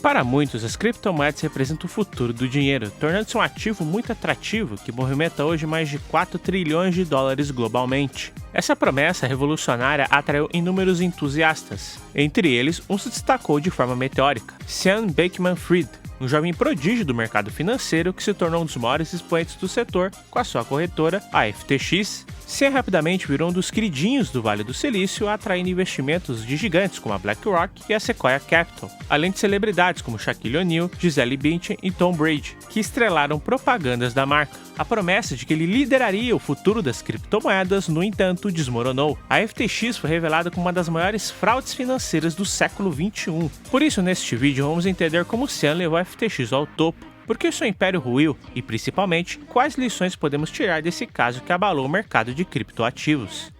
Para muitos, as criptomoedas representam o futuro do dinheiro, tornando-se um ativo muito atrativo que movimenta hoje mais de 4 trilhões de dólares globalmente. Essa promessa revolucionária atraiu inúmeros entusiastas. Entre eles, um se destacou de forma meteórica: Sam Bankman-Fried, um jovem prodígio do mercado financeiro que se tornou um dos maiores expoentes do setor com a sua corretora, a FTX. Sam rapidamente virou um dos queridinhos do Vale do Silício, atraindo investimentos de gigantes como a BlackRock e a Sequoia Capital, além de celebridades como Shaquille O'Neal, Gisele Bündchen e Tom Brady, que estrelaram propagandas da marca. A promessa de que ele lideraria o futuro das criptomoedas, no entanto, desmoronou. A FTX foi revelada como uma das maiores fraudes financeiras do século XXI. Por isso, neste vídeo, vamos entender como Sam levou a FTX ao topo, por que seu império ruiu e, principalmente, quais lições podemos tirar desse caso que abalou o mercado de criptoativos.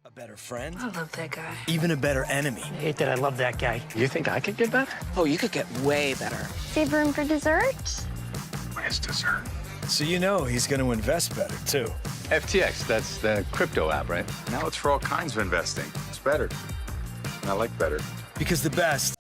A better friend? I love that guy. Even a better enemy. I hate that I love that guy. You think I could get that? Oh, you could get way better. Save room for dessert? Where's dessert? So you know he's going to invest better, too. FTX, that's the crypto app, right? Now it's for all kinds of investing. It's better. And I like better. Because the best.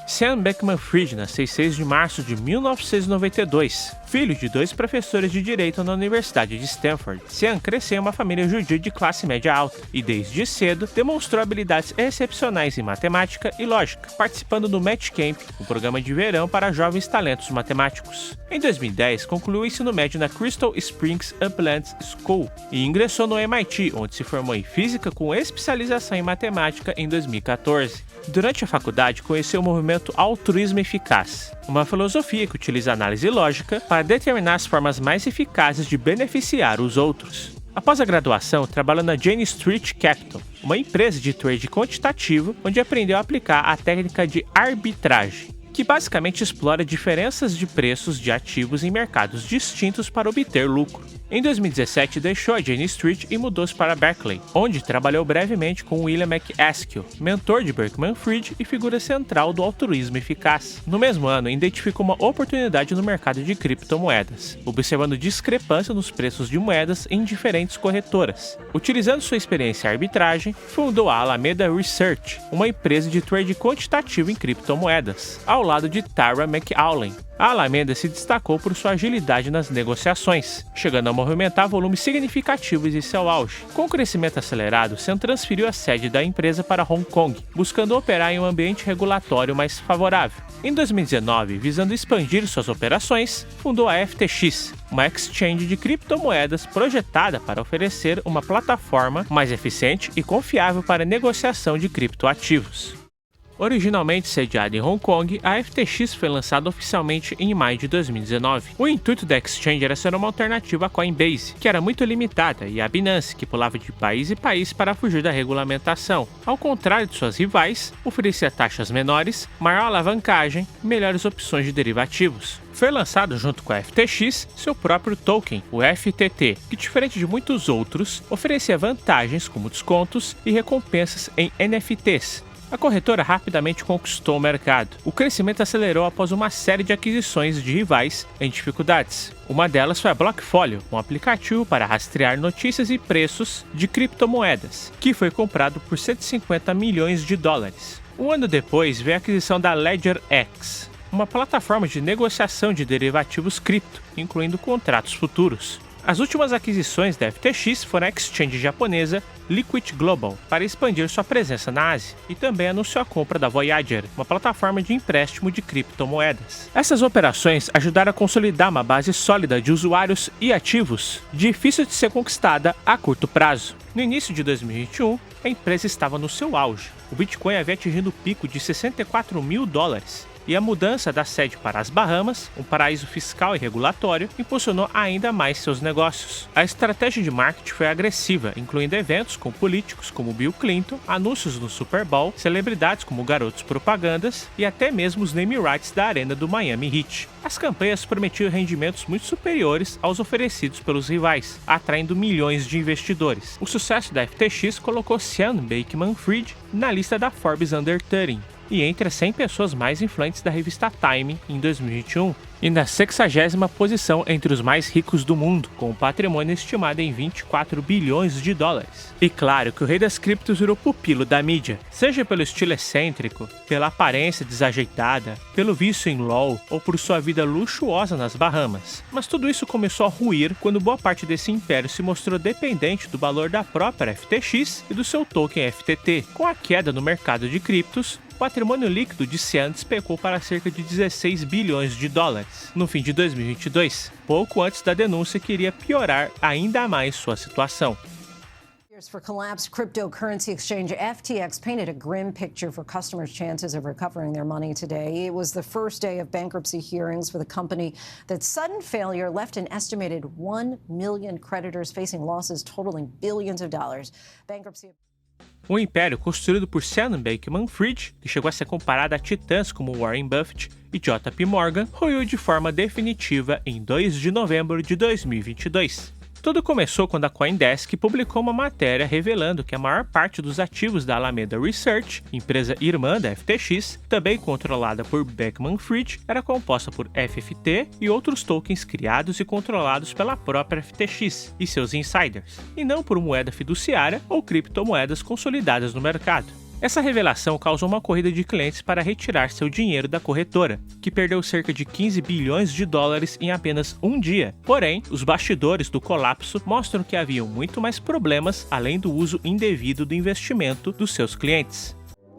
Sam Bankman-Fried nasceu em 6 de março de 1992, filho de 2 professores de direito na Universidade de Stanford. Sam cresceu em uma família judia de classe média alta e, desde cedo, demonstrou habilidades excepcionais em matemática e lógica, participando do Math Camp, um programa de verão para jovens talentos matemáticos. Em 2010, concluiu o ensino médio na Crystal Springs Uplands School e ingressou no MIT, onde se formou em física com especialização em matemática em 2014. Durante a faculdade, conheceu o movimento Altruísmo Eficaz, uma filosofia que utiliza análise lógica para determinar as formas mais eficazes de beneficiar os outros. Após a graduação, trabalhou na Jane Street Capital, uma empresa de trade quantitativo, onde aprendeu a aplicar a técnica de arbitragem, que basicamente explora diferenças de preços de ativos em mercados distintos para obter lucro. Em 2017, deixou a Jane Street e mudou-se para Berkeley, onde trabalhou brevemente com William MacAskill, mentor de Bankman-Fried e figura central do altruísmo eficaz. No mesmo ano, identificou uma oportunidade no mercado de criptomoedas, observando discrepância nos preços de moedas em diferentes corretoras. Utilizando sua experiência em arbitragem, fundou a Alameda Research, uma empresa de trade quantitativo em criptomoedas, ao lado de Tara McAuley. A Alameda se destacou por sua agilidade nas negociações, chegando a movimentar volumes significativos em seu auge. Com o crescimento acelerado, Sam transferiu a sede da empresa para Hong Kong, buscando operar em um ambiente regulatório mais favorável. Em 2019, visando expandir suas operações, fundou a FTX, uma exchange de criptomoedas projetada para oferecer uma plataforma mais eficiente e confiável para a negociação de criptoativos. Originalmente sediada em Hong Kong, a FTX foi lançada oficialmente em maio de 2019. O intuito da exchange era ser uma alternativa à Coinbase, que era muito limitada, e à Binance, que pulava de país em país para fugir da regulamentação. Ao contrário de suas rivais, oferecia taxas menores, maior alavancagem e melhores opções de derivativos. Foi lançado junto com a FTX seu próprio token, o FTT, que, diferente de muitos outros, oferecia vantagens como descontos e recompensas em NFTs. A corretora rapidamente conquistou o mercado. O crescimento acelerou após uma série de aquisições de rivais em dificuldades. Uma delas foi a Blockfolio, um aplicativo para rastrear notícias e preços de criptomoedas, que foi comprado por 150 milhões de dólares. Um ano depois veio a aquisição da LedgerX, uma plataforma de negociação de derivativos cripto, incluindo contratos futuros. As últimas aquisições da FTX foram a exchange japonesa Liquid Global, para expandir sua presença na Ásia, e também anunciou a compra da Voyager, uma plataforma de empréstimo de criptomoedas. Essas operações ajudaram a consolidar uma base sólida de usuários e ativos, difícil de ser conquistada a curto prazo. No início de 2021, a empresa estava no seu auge. O Bitcoin havia atingido o pico de 64 mil dólares. E a mudança da sede para as Bahamas, um paraíso fiscal e regulatório, impulsionou ainda mais seus negócios. A estratégia de marketing foi agressiva, incluindo eventos com políticos como Bill Clinton, anúncios no Super Bowl, celebridades como garotos propagandas e até mesmo os name rights da arena do Miami Heat. As campanhas prometiam rendimentos muito superiores aos oferecidos pelos rivais, atraindo milhões de investidores. O sucesso da FTX colocou Sam Bankman-Fried na lista da Forbes Under 30. E entre as 100 pessoas mais influentes da revista Time em 2021. e na 60ª posição entre os mais ricos do mundo, com um patrimônio estimado em 24 bilhões de dólares. E claro que o rei das criptos virou pupilo da mídia, seja pelo estilo excêntrico, pela aparência desajeitada, pelo vício em LoL ou por sua vida luxuosa nas Bahamas. Mas tudo isso começou a ruir quando boa parte desse império se mostrou dependente do valor da própria FTX e do seu token FTT. Com a queda no mercado de criptos, o patrimônio líquido de Sean despecou para cerca de 16 bilhões de dólares no fim de 2022, pouco antes da denúncia que iria piorar ainda mais sua situação. For collapsed cryptocurrency exchange FTX painted a grim picture for customers' chances of recovering their money today. It was the first day of bankruptcy hearings for the company. That sudden failure left an estimated 1 million creditors facing losses totaling billions of dollars. Bankruptcy. Um império construído por Sam Bankman-Fried, que chegou a ser comparado a titãs como Warren Buffett e JP Morgan, ruiu de forma definitiva em 2 de novembro de 2022. Tudo começou quando a CoinDesk publicou uma matéria revelando que a maior parte dos ativos da Alameda Research, empresa irmã da FTX, também controlada por Bankman-Fried, era composta por FFT e outros tokens criados e controlados pela própria FTX e seus insiders, e não por moeda fiduciária ou criptomoedas consolidadas no mercado. Essa revelação causou uma corrida de clientes para retirar seu dinheiro da corretora, que perdeu cerca de 15 bilhões de dólares em apenas um dia. Porém, os bastidores do colapso mostram que haviam muito mais problemas além do uso indevido do investimento dos seus clientes.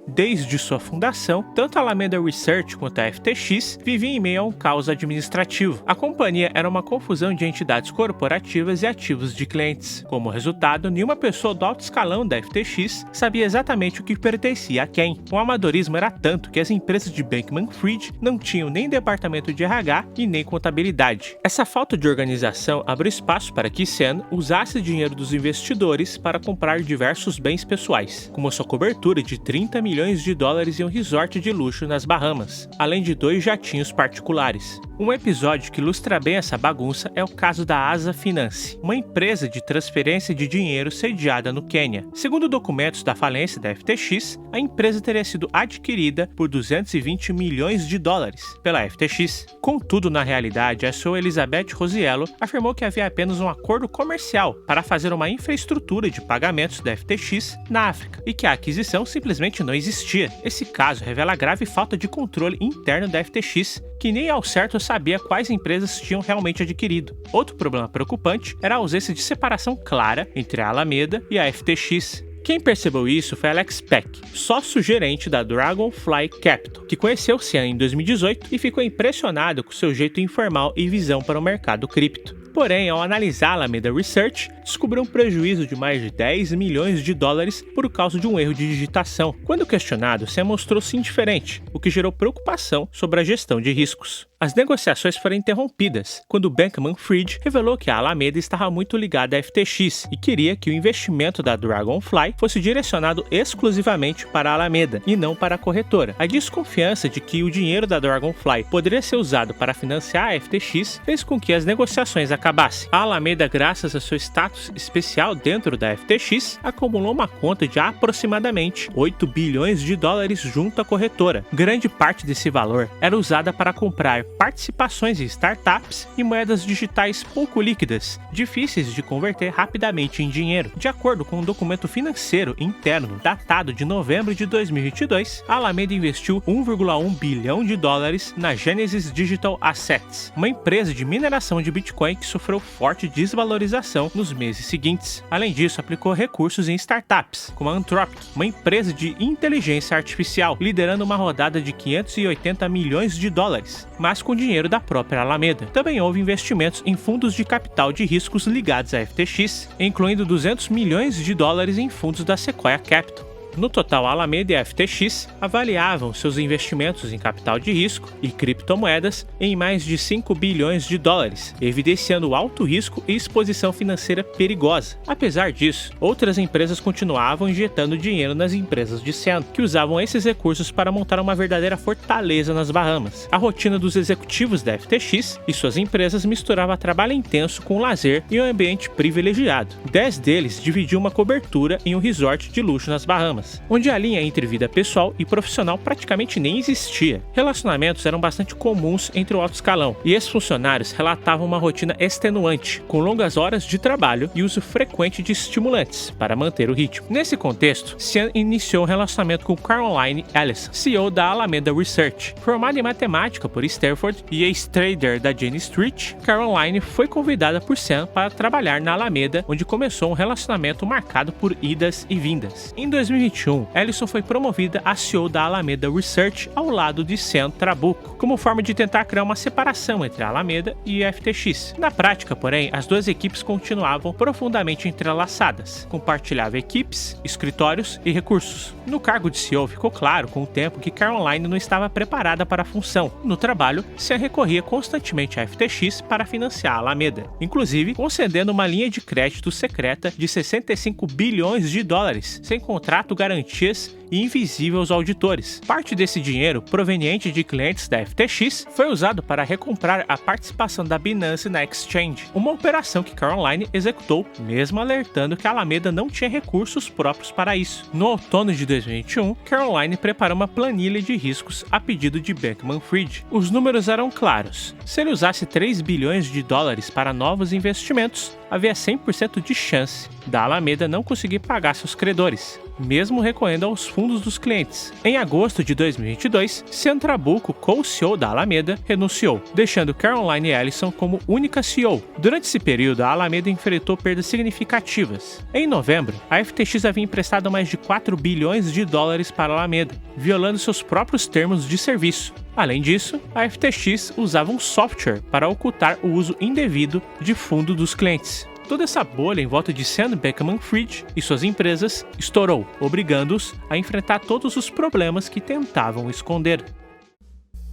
Desde sua fundação, tanto a Alameda Research quanto a FTX viviam em meio a um caos administrativo. A companhia era uma confusão de entidades corporativas e ativos de clientes. Como resultado, nenhuma pessoa do alto escalão da FTX sabia exatamente o que pertencia a quem. O amadorismo era tanto que as empresas de Bankman-Fried não tinham nem departamento de RH e nem contabilidade. Essa falta de organização abriu espaço para que Sam usasse dinheiro dos investidores para comprar diversos bens pessoais, como sua cobertura de 30 milhões de dólares em um resort de luxo nas Bahamas, além de 2 jatinhos particulares. Um episódio que ilustra bem essa bagunça é o caso da Asa Finance, uma empresa de transferência de dinheiro sediada no Quênia. Segundo documentos da falência da FTX, a empresa teria sido adquirida por 220 milhões de dólares pela FTX. Contudo, na realidade, a CEO Elizabeth Rosiello afirmou que havia apenas um acordo comercial para fazer uma infraestrutura de pagamentos da FTX na África e que a aquisição simplesmente não existia. Esse caso revela a grave falta de controle interno da FTX, que nem ao certo sabia quais empresas tinham realmente adquirido. Outro problema preocupante era a ausência de separação clara entre a Alameda e a FTX. Quem percebeu isso foi Alex Peck, sócio-gerente da Dragonfly Capital, que conheceu Sam em 2018 e ficou impressionado com seu jeito informal e visão para o mercado cripto. Porém, ao analisar a Alameda Research, descobriu um prejuízo de mais de 10 milhões de dólares por causa de um erro de digitação. Quando questionado, Sam mostrou-se indiferente, o que gerou preocupação sobre a gestão de riscos. As negociações foram interrompidas quando Bankman-Fried revelou que a Alameda estava muito ligada à FTX e queria que o investimento da Dragonfly fosse direcionado exclusivamente para a Alameda e não para a corretora. A desconfiança de que o dinheiro da Dragonfly poderia ser usado para financiar a FTX fez com que as negociações acabassem. A Alameda, graças a seu status especial dentro da FTX, acumulou uma conta de aproximadamente 8 bilhões de dólares junto à corretora. Grande parte desse valor era usada para comprar participações em startups e moedas digitais pouco líquidas, difíceis de converter rapidamente em dinheiro. De acordo com um documento financeiro interno datado de novembro de 2022, a Alameda investiu 1,1 bilhão de dólares na Genesis Digital Assets, uma empresa de mineração de Bitcoin que sofreu forte desvalorização nos meses seguintes. Além disso, aplicou recursos em startups, como a Anthropic, uma empresa de inteligência artificial, liderando uma rodada de 580 milhões de dólares, mas com dinheiro da própria Alameda. Também houve investimentos em fundos de capital de riscos ligados à FTX, incluindo 200 milhões de dólares em fundos da Sequoia Capital. No total, a Alameda e a FTX avaliavam seus investimentos em capital de risco e criptomoedas em mais de 5 bilhões de dólares, evidenciando alto risco e exposição financeira perigosa. Apesar disso, outras empresas continuavam injetando dinheiro nas empresas de Sam, que usavam esses recursos para montar uma verdadeira fortaleza nas Bahamas. A rotina dos executivos da FTX e suas empresas misturava trabalho intenso com lazer e um ambiente privilegiado. 10 deles dividiam uma cobertura em um resort de luxo nas Bahamas. delas, onde a linha entre vida pessoal e profissional praticamente nem existia. Relacionamentos eram bastante comuns entre o alto escalão, e ex-funcionários relatavam uma rotina extenuante, com longas horas de trabalho e uso frequente de estimulantes para manter o ritmo. Nesse contexto, Sean iniciou um relacionamento com Caroline Ellison, CEO da Alameda Research. Formada em matemática por Stanford e ex-trader da Jane Street, Caroline foi convidada por Sean para trabalhar na Alameda, onde começou um relacionamento marcado por idas e vindas. Em 2021, Ellison foi promovida a CEO da Alameda Research ao lado de Sean Trabucco, como forma de tentar criar uma separação entre a Alameda e a FTX. Na prática, porém, as duas equipes continuavam profundamente entrelaçadas, compartilhavam equipes, escritórios e recursos. No cargo de CEO, ficou claro com o tempo que Caroline não estava preparada para a função. No trabalho, Sean recorria constantemente à FTX para financiar a Alameda, inclusive concedendo uma linha de crédito secreta de 65 bilhões de dólares, sem contrato, garantias e invisível aos auditores. Parte desse dinheiro, proveniente de clientes da FTX, foi usado para recomprar a participação da Binance na exchange, uma operação que Caroline executou, mesmo alertando que a Alameda não tinha recursos próprios para isso. No outono de 2021, Caroline preparou uma planilha de riscos a pedido de Beckman-Fried. Os números eram claros. Se ele usasse 3 bilhões de dólares para novos investimentos, havia 100% de chance da Alameda não conseguir pagar seus credores, mesmo recorrendo aos fundos dos clientes. Em agosto de 2022, Sean Trabucco, co-CEO da Alameda, renunciou, deixando Caroline Ellison como única CEO. Durante esse período, a Alameda enfrentou perdas significativas. Em novembro, a FTX havia emprestado mais de 4 bilhões de dólares para a Alameda, violando seus próprios termos de serviço. Além disso, a FTX usava um software para ocultar o uso indevido de fundo dos clientes. Toda essa bolha em volta de Sam Beckman-Fried e suas empresas estourou, obrigando-os a enfrentar todos os problemas que tentavam esconder.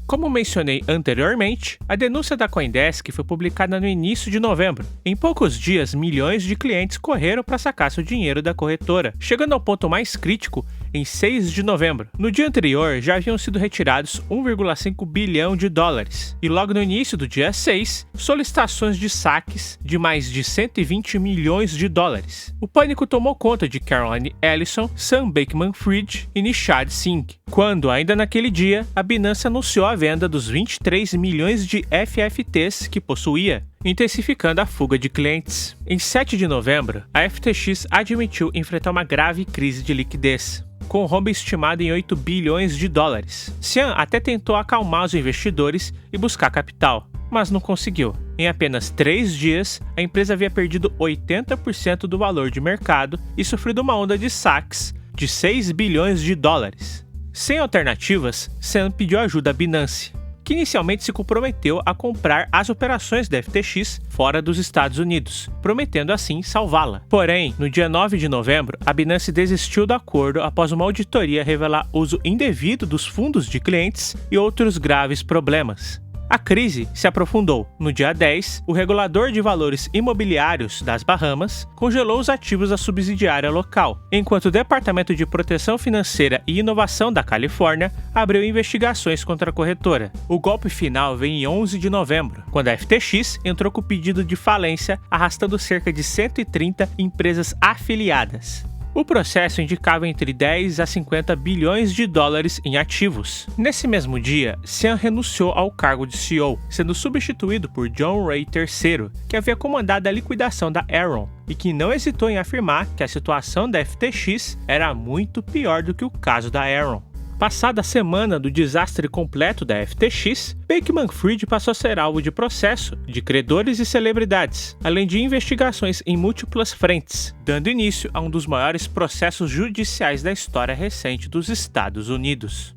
Como mencionei anteriormente, a denúncia da CoinDesk foi publicada no início de novembro. Em poucos dias, milhões de clientes correram para sacar seu dinheiro da corretora, chegando ao ponto mais crítico em 6 de novembro. No dia anterior, já haviam sido retirados 1,5 bilhão de dólares, e logo no início do dia 6, solicitações de saques de mais de 120 milhões de dólares. O pânico tomou conta de Caroline Ellison, Sam Beckman-Fried e Nishad Singh, quando, ainda naquele dia, a Binance anunciou a venda dos 23 milhões de FFTs que possuía, intensificando a fuga de clientes. Em 7 de novembro, a FTX admitiu enfrentar uma grave crise de liquidez, com um rombo estimado em 8 bilhões de dólares. Sean até tentou acalmar os investidores e buscar capital, mas não conseguiu. Em apenas 3 dias, a empresa havia perdido 80% do valor de mercado e sofrido uma onda de saques de 6 bilhões de dólares. Sem alternativas, Sean pediu ajuda à Binance, que inicialmente se comprometeu a comprar as operações da FTX fora dos Estados Unidos, prometendo assim salvá-la. Porém, no dia 9 de novembro, a Binance desistiu do acordo após uma auditoria revelar uso indevido dos fundos de clientes e outros graves problemas. A crise se aprofundou. No dia 10, o regulador de valores imobiliários das Bahamas congelou os ativos da subsidiária local, enquanto o Departamento de Proteção Financeira e Inovação da Califórnia abriu investigações contra a corretora. O golpe final veio em 11 de novembro, quando a FTX entrou com pedido de falência, arrastando cerca de 130 empresas afiliadas. O processo indicava entre 10 a 50 bilhões de dólares em ativos. Nesse mesmo dia, Sean renunciou ao cargo de CEO, sendo substituído por John Ray III, que havia comandado a liquidação da Enron e que não hesitou em afirmar que a situação da FTX era muito pior do que o caso da Enron. Passada a semana do desastre completo da FTX, Beckman-Fried passou a ser alvo de processo de credores e celebridades, além de investigações em múltiplas frentes, dando início a um dos maiores processos judiciais da história recente dos Estados Unidos.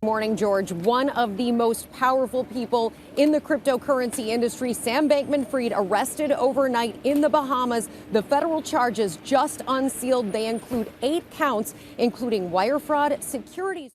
Morning, George. One of the most powerful people in the cryptocurrency industry, Sam Bankman-Fried, arrested overnight in the Bahamas. The federal charges just unsealed. They include 8 counts, including wire fraud, securities.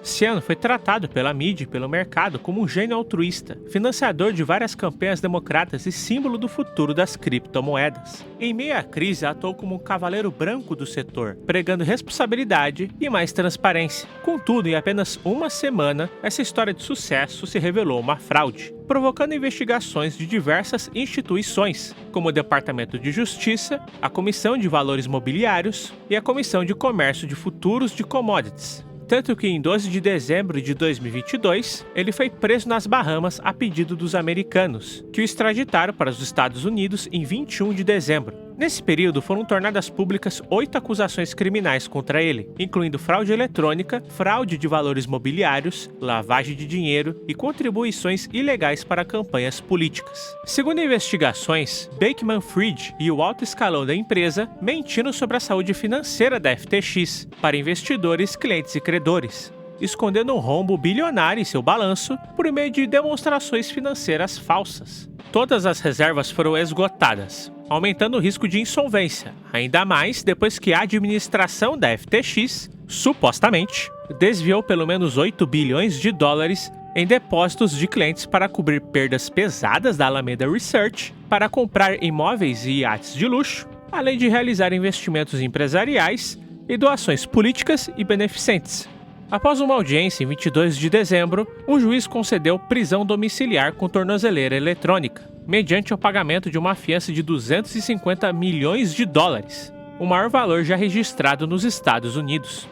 Sean foi tratado pela mídia e pelo mercado como um gênio altruísta, financiador de várias campanhas democratas e símbolo do futuro das criptomoedas. Em meio à crise, atuou como um cavaleiro branco do setor, pregando responsabilidade e mais transparência. Contudo, em apenas uma semana, essa história de sucesso se revelou uma fraude, provocando investigações de diversas instituições, como o Departamento de Justiça, a Comissão de Valores Mobiliários e a Comissão de Comércio de Futuros de Commodities. Tanto que em 12 de dezembro de 2022, ele foi preso nas Bahamas a pedido dos americanos, que o extraditaram para os Estados Unidos em 21 de dezembro. Nesse período, foram tornadas públicas 8 acusações criminais contra ele, incluindo fraude eletrônica, fraude de valores mobiliários, lavagem de dinheiro e contribuições ilegais para campanhas políticas. Segundo investigações, Bankman-Fried e o alto escalão da empresa mentiram sobre a saúde financeira da FTX para investidores, clientes e credores, escondendo um rombo bilionário em seu balanço por meio de demonstrações financeiras falsas. Todas as reservas foram esgotadas, aumentando o risco de insolvência, ainda mais depois que a administração da FTX, supostamente, desviou pelo menos 8 bilhões de dólares em depósitos de clientes para cobrir perdas pesadas da Alameda Research, para comprar imóveis e iates de luxo, além de realizar investimentos empresariais e doações políticas e beneficentes. Após uma audiência em 22 de dezembro, um juiz concedeu prisão domiciliar com tornozeleira eletrônica, mediante o pagamento de uma fiança de 250 milhões de dólares, o maior valor já registrado nos Estados Unidos.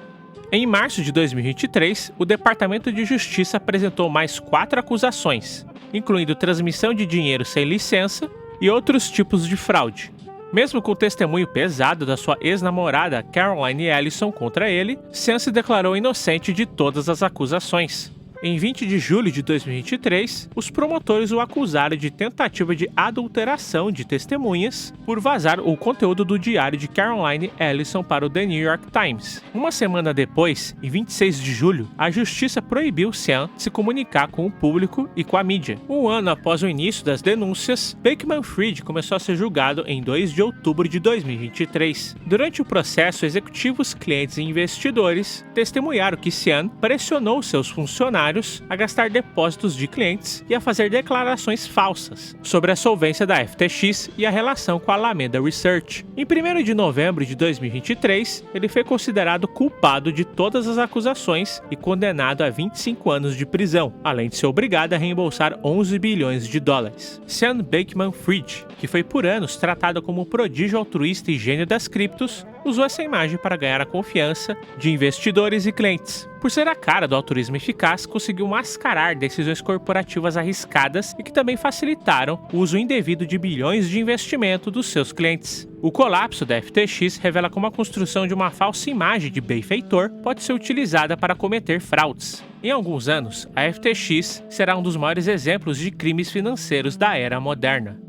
Em março de 2023, o Departamento de Justiça apresentou mais 4 acusações, incluindo transmissão de dinheiro sem licença e outros tipos de fraude. Mesmo com o testemunho pesado da sua ex-namorada Caroline Ellison contra ele, Sean se declarou inocente de todas as acusações. Em 20 de julho de 2023, os promotores o acusaram de tentativa de adulteração de testemunhas por vazar o conteúdo do diário de Caroline Ellison para o The New York Times. Uma semana depois, em 26 de julho, a justiça proibiu Sean de se comunicar com o público e com a mídia. Um ano após o início das denúncias, Bankman-Fried começou a ser julgado em 2 de outubro de 2023. Durante o processo, executivos, clientes e investidores testemunharam que Sean pressionou seus funcionários a gastar depósitos de clientes e a fazer declarações falsas sobre a solvência da FTX e a relação com a Alameda Research. Em 1º de novembro de 2023, ele foi considerado culpado de todas as acusações e condenado a 25 anos de prisão, além de ser obrigado a reembolsar 11 bilhões de dólares. Sean Bankman-Fried, que foi por anos tratado como prodígio altruísta e gênio das criptos, usou essa imagem para ganhar a confiança de investidores e clientes. Por ser a cara do altruísmo eficaz, conseguiu mascarar decisões corporativas arriscadas e que também facilitaram o uso indevido de bilhões de investimento dos seus clientes. O colapso da FTX revela como a construção de uma falsa imagem de benfeitor pode ser utilizada para cometer fraudes. Em alguns anos, a FTX será um dos maiores exemplos de crimes financeiros da era moderna.